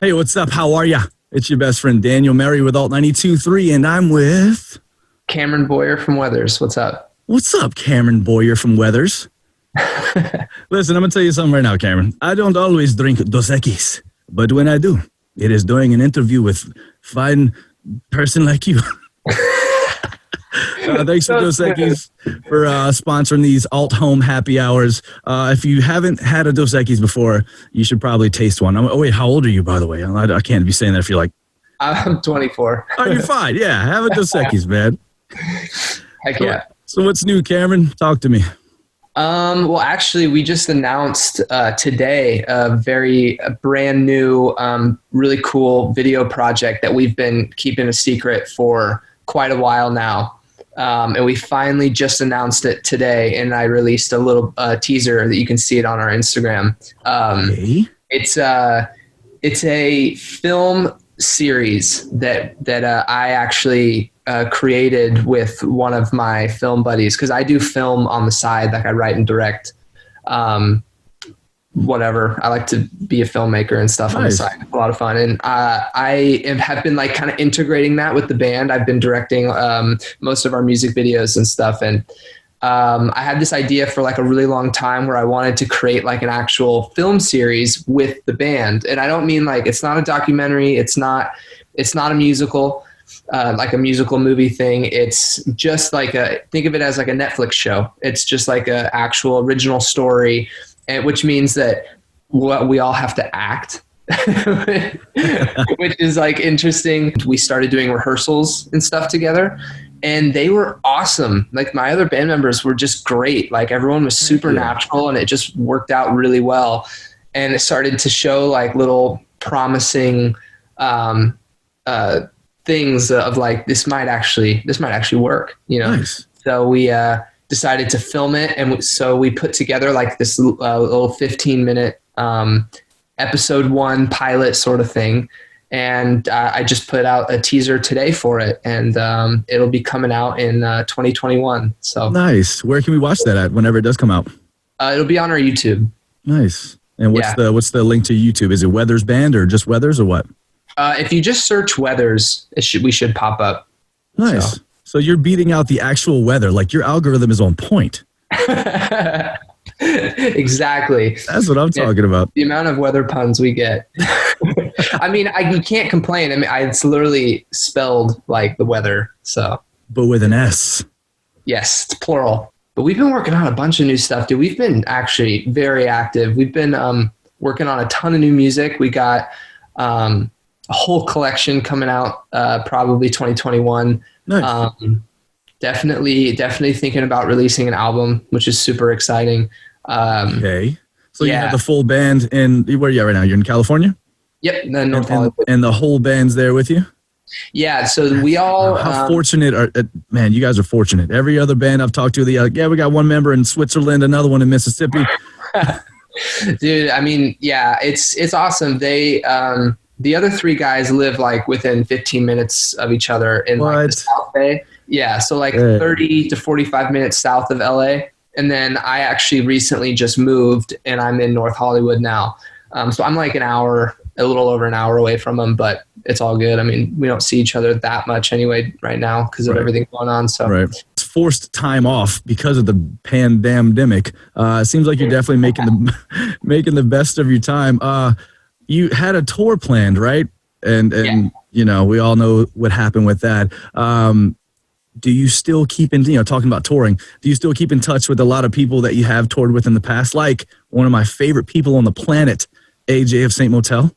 Hey, what's up? How are ya? It's your best friend Daniel Murray with Alt 92.3, and I'm with... Cameron Boyer from Weathers. What's up? What's up, Cameron Boyer from Weathers? Listen, I'm going to tell you something right now, Cameron. I don't always drink Dos Equis, but when I do, it is during an interview with fine person like you. Thanks to Dos Equis for sponsoring these alt home happy hours. If you haven't had a Dos Equis before, you should probably taste one. Oh, wait, how old are you, by the way? I can't be saying that if you're like... I'm 24. Oh, you're fine. Yeah, have a Dos Equis, man. Heck yeah. So what's new, Cameron? Talk to me. Well, actually, we just announced today a brand new, really cool video project that we've been keeping a secret for quite a while now. And we finally just announced it today, and I released a little teaser that you can see it on our Instagram. Okay. It's a film series that I actually created with one of my film buddies, because I do film on the side, like I write and direct. Whatever. I like to be a filmmaker and stuff. Nice. On the side. It's a lot of fun. And I have been like kind of integrating that with the band. I've been directing most of our music videos and stuff. And I had this idea for like a really long time where I wanted to create like an actual film series with the band. And I don't mean like, it's not a documentary. It's not a musical, like a musical movie thing. It's just like think of it as like a Netflix show. It's just like a actual original story. And which means that we all have to act, which is like interesting. We started doing rehearsals and stuff together, and they were awesome. Like my other band members were just great. Like everyone was super natural, and it just worked out really well. And it started to show like little promising things of like, this might actually work, you know? Nice. So we decided to film it, and so we put together like this little 15-minute episode 1 pilot sort of thing, and I just put out a teaser today for it, and it'll be coming out in 2021. So nice. Where can we watch that at whenever it does come out? It'll be on our YouTube. Nice. And what's the link to YouTube? Is it Weathers Band or just Weathers or what? If you just search Weathers, we should pop up. Nice. So you're beating out the actual weather. Like your algorithm is on point. Exactly. That's what I'm talking about. The amount of weather puns we get. I mean, you can't complain. I mean, it's literally spelled like the weather. So, but with an S. Yes, it's plural. But we've been working on a bunch of new stuff, dude. We've been actually very active. We've been working on a ton of new music. We got a whole collection coming out probably 2021. Nice. Definitely thinking about releasing an album, which is super exciting. Okay. So you have the full band in, where are you at right now? You're in California? Yep. North Hollywood. And the whole band's there with you? Yeah. So we all... How fortunate are... man, you guys are fortunate. Every other band I've talked to, they're like, yeah, we got one member in Switzerland, another one in Mississippi. Dude, I mean, yeah, it's awesome. They... the other 3 guys live like within 15 minutes of each other in like the South Bay. Yeah. So like 30 to 45 minutes south of LA. And then I actually recently just moved, and I'm in North Hollywood now. So I'm like a little over an hour away from them, but it's all good. I mean, we don't see each other that much anyway right now because of everything going on. So it's forced time off because of the pandemic. It seems like you're definitely making the best of your time. You had a tour planned, right? And you know, we all know what happened with that. Do you still keep in, talking about touring, do you still keep in touch with a lot of people that you have toured with in the past? Like one of my favorite people on the planet, AJ of Saint Motel.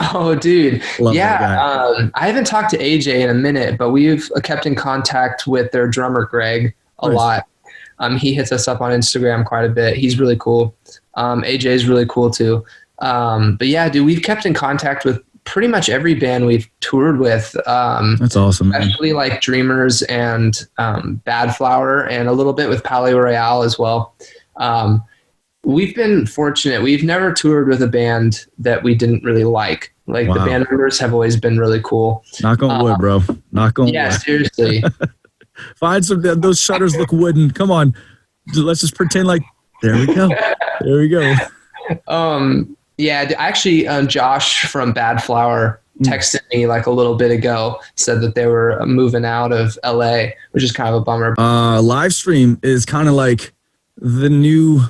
Oh, dude. Love that guy. I haven't talked to AJ in a minute, but we've kept in contact with their drummer, Greg, a lot. He hits us up on Instagram quite a bit. He's really cool. AJ is really cool too. But yeah, dude, we've kept in contact with pretty much every band we've toured with. That's awesome, man. Especially like Dreamers and Bad Flower, and a little bit with Palais Royale as well. We've been fortunate. We've never toured with a band that we didn't really like. Like the band members have always been really cool. Knock on wood, bro. Knock on wood. Yeah, seriously. Find some, those shutters look wooden. Come on. Let's just pretend like, there we go. There we go. Yeah, actually, Josh from Bad Flower texted me like a little bit ago, said that they were moving out of LA, which is kind of a bummer. Live stream is kind of like the new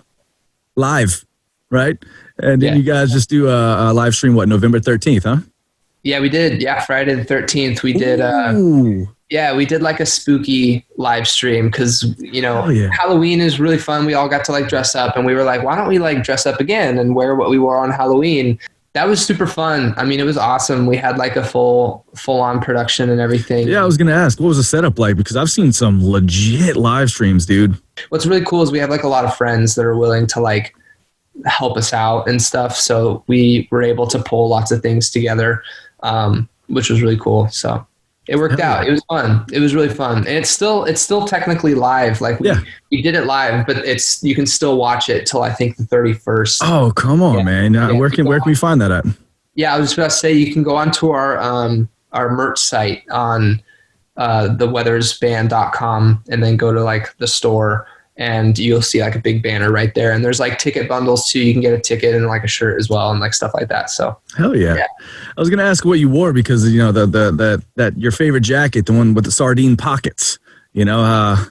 live, right? And then Yeah. you guys just do a live stream, what, November 13th, huh? Yeah, we did. Yeah, Friday the 13th, we did. Ooh, Yeah, we did like a spooky live stream because, hell yeah. Halloween is really fun. We all got to like dress up and we were like, why don't we like dress up again and wear what we wore on Halloween? That was super fun. I mean, it was awesome. We had like a full on production and everything. Yeah, I was going to ask, what was the setup like? Because I've seen some legit live streams, dude. What's really cool is we have like a lot of friends that are willing to like help us out and stuff. So we were able to pull lots of things together, which was really cool. So it worked out. It was fun. It was really fun. And it's still technically live. Like we did it live, but you can still watch it till I think the 31st. Oh, come on, man. Where can we find that at? Yeah, I was about to say you can go onto our merch site on theweathersband.com and then go to like the store and you'll see like a big banner right there. And there's like ticket bundles too. You can get a ticket and like a shirt as well and like stuff like that. So hell yeah. I was gonna ask what you wore because that your favorite jacket, the one with the sardine pockets. We don't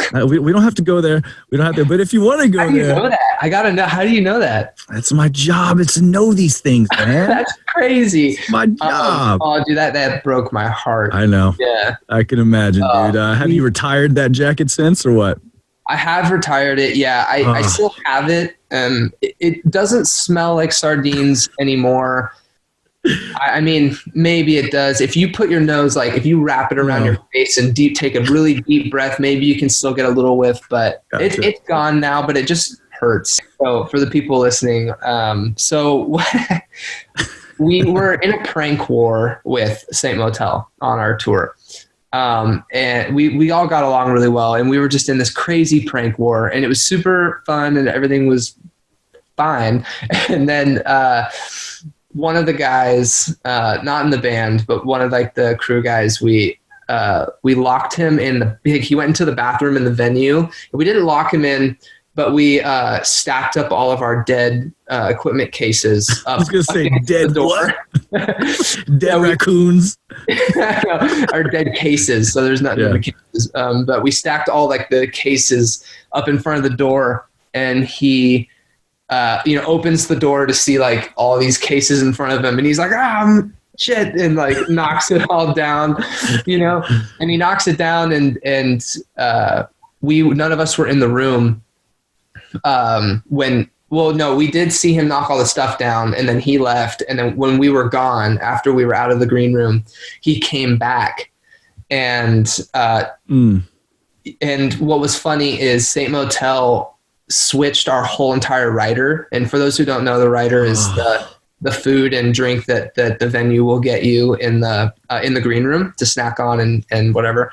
have to go there. We don't have to. But if you want to go there, how do you know that? I gotta know. How do you know that? That's my job. It's to know these things, man. That's crazy. It's my job. Dude, that broke my heart. I know. Yeah, I can imagine, dude. Have you retired that jacket since, or what? I have retired it. Yeah, I still have it. It doesn't smell like sardines anymore. I mean, maybe it does. If you put your nose, like if you wrap it around your face and take a really deep breath, maybe you can still get a little whiff, but it's gone now, but it just hurts. So for the people listening, we were in a prank war with Saint Motel on our tour. And we all got along really well and we were just in this crazy prank war and it was super fun and everything was fine. And then, one of the guys, not in the band, but one of like the crew guys, we locked him in he went into the bathroom in the venue. We didn't lock him in, but we stacked up all of our dead equipment cases up. I was going to say dead what? Dead raccoons. Our dead cases. So there's nothing in the cases. But we stacked all like the cases up in front of the door and he opens the door to see like all these cases in front of him and he's like, shit, and like knocks it all down, and he knocks it down and none of us were in the room we did see him knock all the stuff down and then he left. And then when we were gone, after we were out of the green room, he came back and what was funny is Saint Motel switched our whole entire rider. And for those who don't know, the rider is the food and drink that the venue will get you in the green room to snack on and whatever.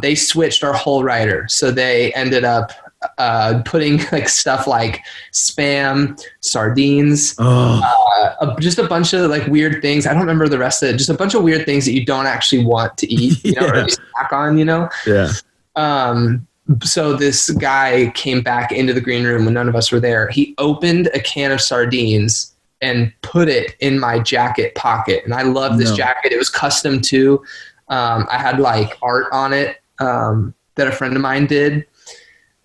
They switched our whole rider. So they ended up putting like stuff like Spam, sardines, just a bunch of like weird things. I don't remember the rest of it. Just a bunch of weird things that you don't actually want to eat, or at least snack on, Yeah. So this guy came back into the green room when none of us were there. He opened a can of sardines and put it in my jacket pocket. And I love this jacket. It was custom too. I had like art on it that a friend of mine did.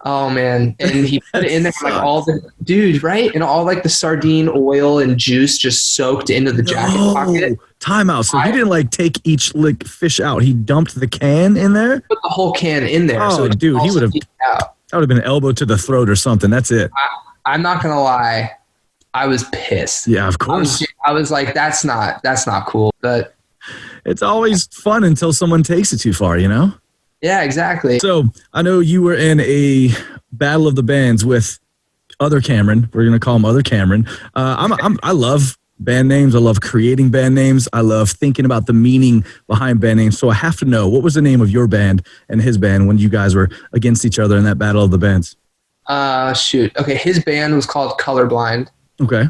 Oh man. And he put it in there like all the dude, right? And all like the sardine oil and juice just soaked into the jacket pocket. Time out. So he didn't like take each fish out. He dumped the can in there? Put the whole can in there. Oh, so dude, he would have that would have been an elbow to the throat or something. That's it. I'm not gonna lie. I was pissed. Yeah, of course. I was like, that's not cool. But it's always fun until someone takes it too far, Yeah, exactly. So I know you were in a battle of the bands with Other Cameron. We're gonna call him Other Cameron. I love band names. I love creating band names. I love thinking about the meaning behind band names. So I have to know, what was the name of your band and his band when you guys were against each other in that battle of the bands? Shoot. Okay, his band was called Colorblind. Okay.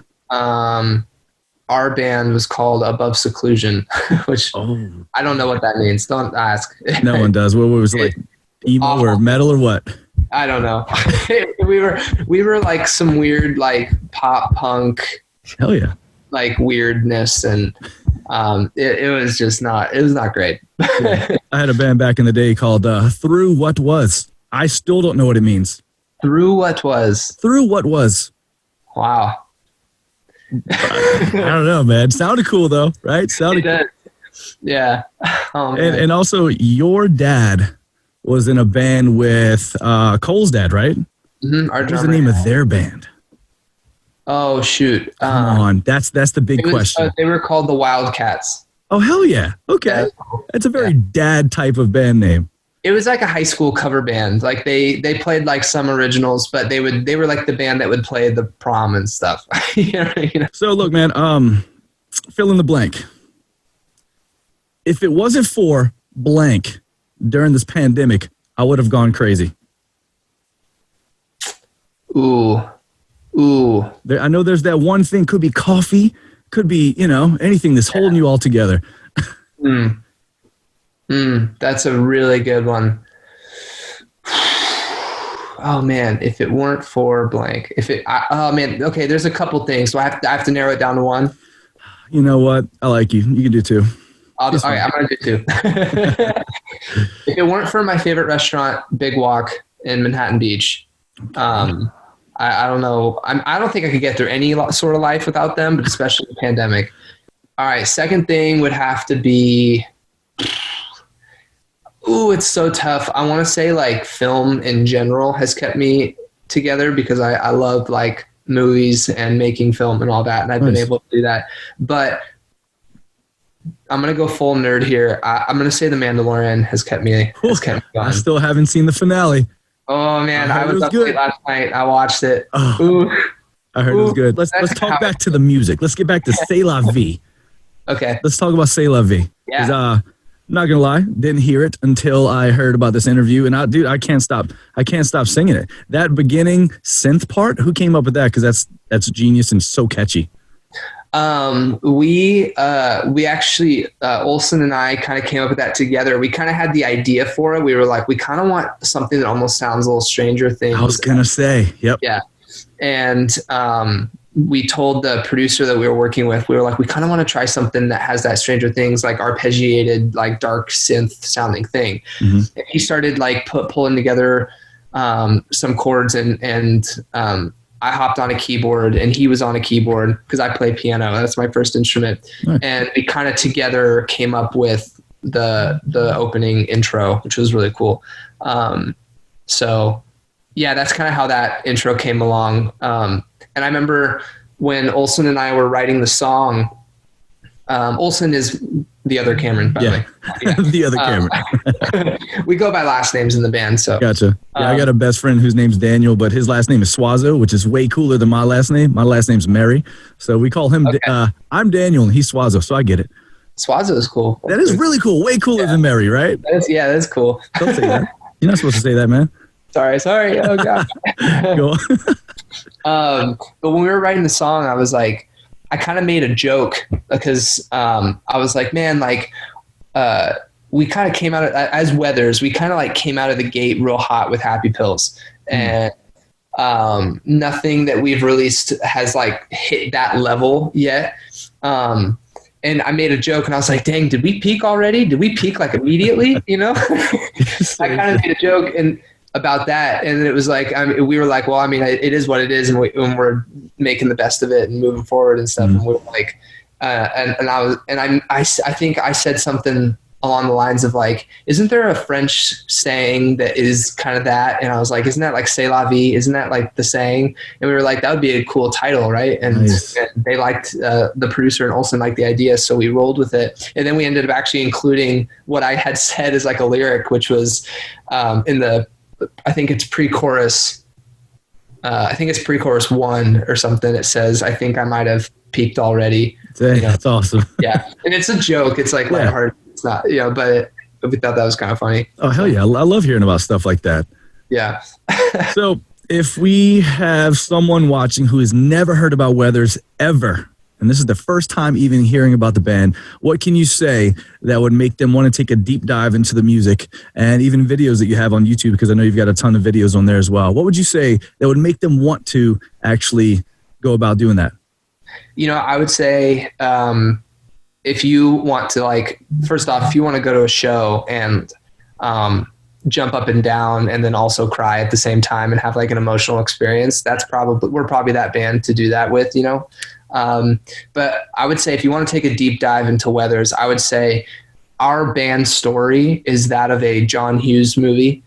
Our band was called Above Seclusion, which I don't know what that means. Don't ask. No one does. What was it, like emo awful. Or metal or what? I don't know. we were like some weird like pop punk Hell yeah. like weirdness, and it was just not. It was not great. Yeah. I had a band back in the day called Through What Was. I still don't know what it means. Through what was. Through What Was. Wow. I don't know, man. Sounded cool though, right? Sounded cool. Yeah. Oh, and also, your dad was in a band with Cole's dad, right? Mm-hmm. What was the name of their band? Oh shoot! Come on, that's the big question. They were called the Wildcats. Oh hell yeah! Okay, that's a very dad type of band name. It was like a high school cover band. Like they played like some originals, but they were like the band that would play the prom and stuff. You know? So look, man, fill in the blank. If it wasn't for blank during this pandemic, I would have gone crazy. Ooh. I know there's that one thing. Could be coffee. Could be, anything that's holding you all together. That's a really good one. Oh man, if it weren't for blank, okay, there's a couple things. So I have to narrow it down to one. You know what? I like you. You can do two. All right, I'm gonna do two. If it weren't for my favorite restaurant, Big Walk in Manhattan Beach, I don't know. I don't think I could get through any sort of life without them, but especially the pandemic. All right, second thing would have to be. Ooh, it's so tough. I want to say like film in general has kept me together because I love like movies and making film and all that, and I've been able to do that. But I'm gonna go full nerd here. I'm gonna say The Mandalorian has kept me going. I still haven't seen the finale. Oh man, I was up late last night. I watched it. Ooh. I heard it was good. Let's talk back to the music. Let's get back to C'est La Vie. Okay. Let's talk about C'est La Vie. Yeah. Not gonna lie, didn't hear it until I heard about this interview, and I can't stop singing it. That beginning synth part, who came up with that? Because that's genius and so catchy. We actually Olsen and I kind of came up with that together. We kind of had the idea for it. We were like, we kind of want something that almost sounds a little Stranger Things. I was gonna say, yep. Yeah, and we told the producer that we were working with, we were like, we kind of want to try something that has that Stranger Things, like arpeggiated, like dark synth sounding thing. Mm-hmm. And he started like pulling together some chords, and I hopped on a keyboard and he was on a keyboard because I play piano. That's my first instrument. Nice. And we kind of together came up with the opening intro, which was really cool. So yeah, that's kind of how that intro came along. And I remember when Olsen and I were writing the song, Olsen is the other Cameron, by the way. Yeah. The other Cameron. We go by last names in the band. So gotcha. Yeah, I got a best friend whose name's Daniel, but his last name is Swazo, which is way cooler than my last name. My last name's Mary. So we call him, I'm Daniel and he's Swazo, so I get it. Swazo is cool. That is really cool. Way cooler than Mary, right? That's cool. Don't say that. You're not supposed to say that, man. Sorry. Oh, God. Go on. But when we were writing the song, I was like, I kind of made a joke because I was like, man, like we kind of came out as Weathers. We kind of like came out of the gate real hot with Happy Pills, and nothing that we've released has like hit that level yet. And I made a joke and I was like, dang, did we peak already? Did we peak like immediately? I kind of made a joke about that, and it was like we were like, well, I mean, it is what it is, and we're making the best of it and moving forward and stuff. Mm-hmm. And we were like, I think I said something along the lines of like, isn't there a French saying that is kind of that? And I was like, isn't that like C'est la vie? Isn't that like the saying? And we were like, that would be a cool title, right? And, nice. And they liked the producer and Olsen liked the idea, so we rolled with it. And then we ended up actually including what I had said as like a lyric, which was in the I think it's pre-chorus. I think it's pre-chorus 1 or something. It says, I think I might have peaked already. That's awesome. Yeah. And it's a joke. It's like lighthearted. It's not, but we thought that was kind of funny. Oh, hell yeah. I love hearing about stuff like that. Yeah. So if we have someone watching who has never heard about Weathers ever, and this is the first time even hearing about the band, what can you say that would make them want to take a deep dive into the music and even videos that you have on YouTube? Because I know you've got a ton of videos on there as well. What would you say that would make them want to actually go about doing that? I would say if you want to, like, first off, if you want to go to a show and jump up and down and then also cry at the same time and have like an emotional experience, we're probably that band to do that with, but I would say if you want to take a deep dive into Weathers, I would say our band story is that of a John Hughes movie.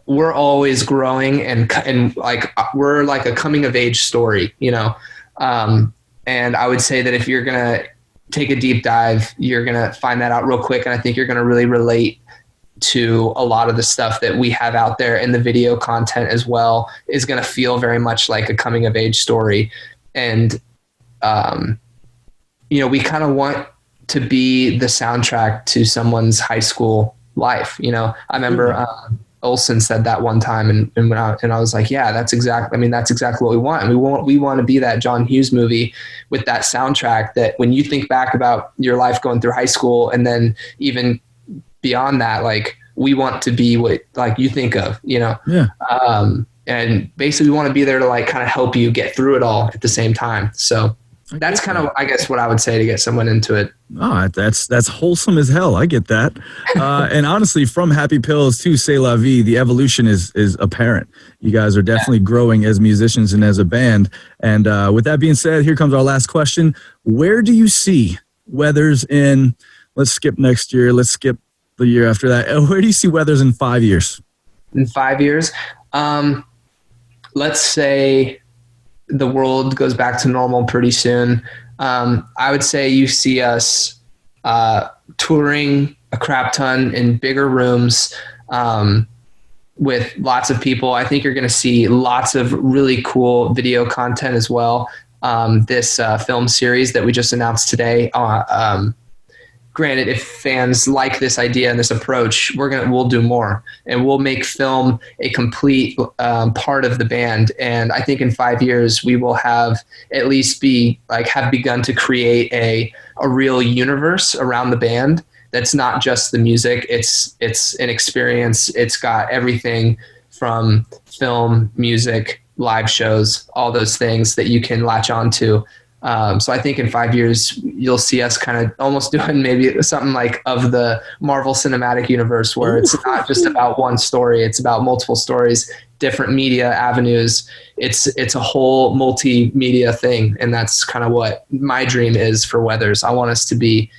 We're always growing and like we're like a coming of age story, and I would say that if you're gonna take a deep dive, you're gonna find that out real quick, and I think you're gonna really relate to a lot of the stuff that we have out there, and the video content as well is gonna feel very much like a coming of age story. And we kind of want to be the soundtrack to someone's high school life. I remember Olsen said that one time, and I was like, yeah, that's exactly what we want. And we want to be that John Hughes movie with that soundtrack that when you think back about your life going through high school and then even beyond that, like we want to be what like you think of, Yeah. And basically we want to be there to like kind of help you get through it all at the same time. So that's kind of, I guess, what I would say to get someone into it. Oh, that's wholesome as hell. I get that. And honestly, from Happy Pills to C'est La Vie, the evolution is apparent. You guys are definitely growing as musicians and as a band. And with that being said, here comes our last question. Where do you see Weathers in, let's skip next year, let's skip the year after that. Where do you see Weathers in 5 years? In 5 years? Let's say the world goes back to normal pretty soon. I would say you see us touring a crap ton in bigger rooms with lots of people. I think you're going to see lots of really cool video content as well. This film series that we just announced today. Granted, if fans like this idea and this approach, we'll do more, and we'll make film a complete part of the band. And I think in 5 years we will have at least have begun to create a real universe around the band. That's not just the music; it's an experience. It's got everything from film, music, live shows, all those things that you can latch onto. So I think in 5 years, you'll see us kind of almost doing maybe something like of the Marvel Cinematic Universe, where it's not just about one story. It's about multiple stories, different media avenues. It's a whole multimedia thing. And that's kind of what my dream is for Weathers. I want us to be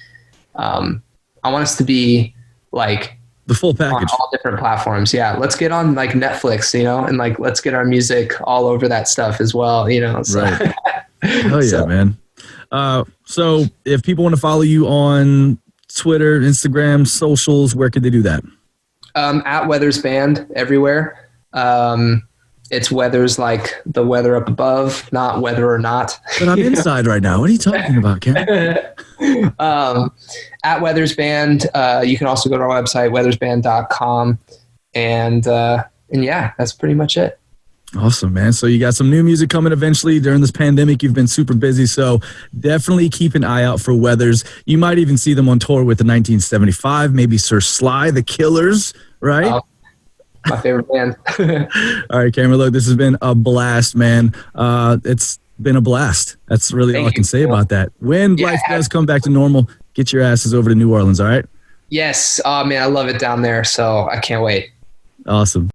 like the full package on all different platforms. Yeah. Let's get on like Netflix, and like, let's get our music all over that stuff as well, so. Right. Oh yeah, man. So if people want to follow you on Twitter, Instagram, socials, where could they do that? At Weathers Band everywhere. It's Weathers like the weather up above, not whether or not. But I'm inside right now. What are you talking about, Ken? At Weathers Band. You can also go to our website, weathersband.com. And yeah, that's pretty much it. Awesome, man. So you got some new music coming eventually. During this pandemic, you've been super busy, so definitely keep an eye out for Weathers. You might even see them on tour with the 1975, maybe Sir Sly, the Killers, right? My favorite band. All right, Cameron, look, this has been a blast, man. It's been a blast. That's really all I can say about that. When life does come back to normal, get your asses over to New Orleans, all right? Yes. Oh, man, I love it down there, so I can't wait. Awesome.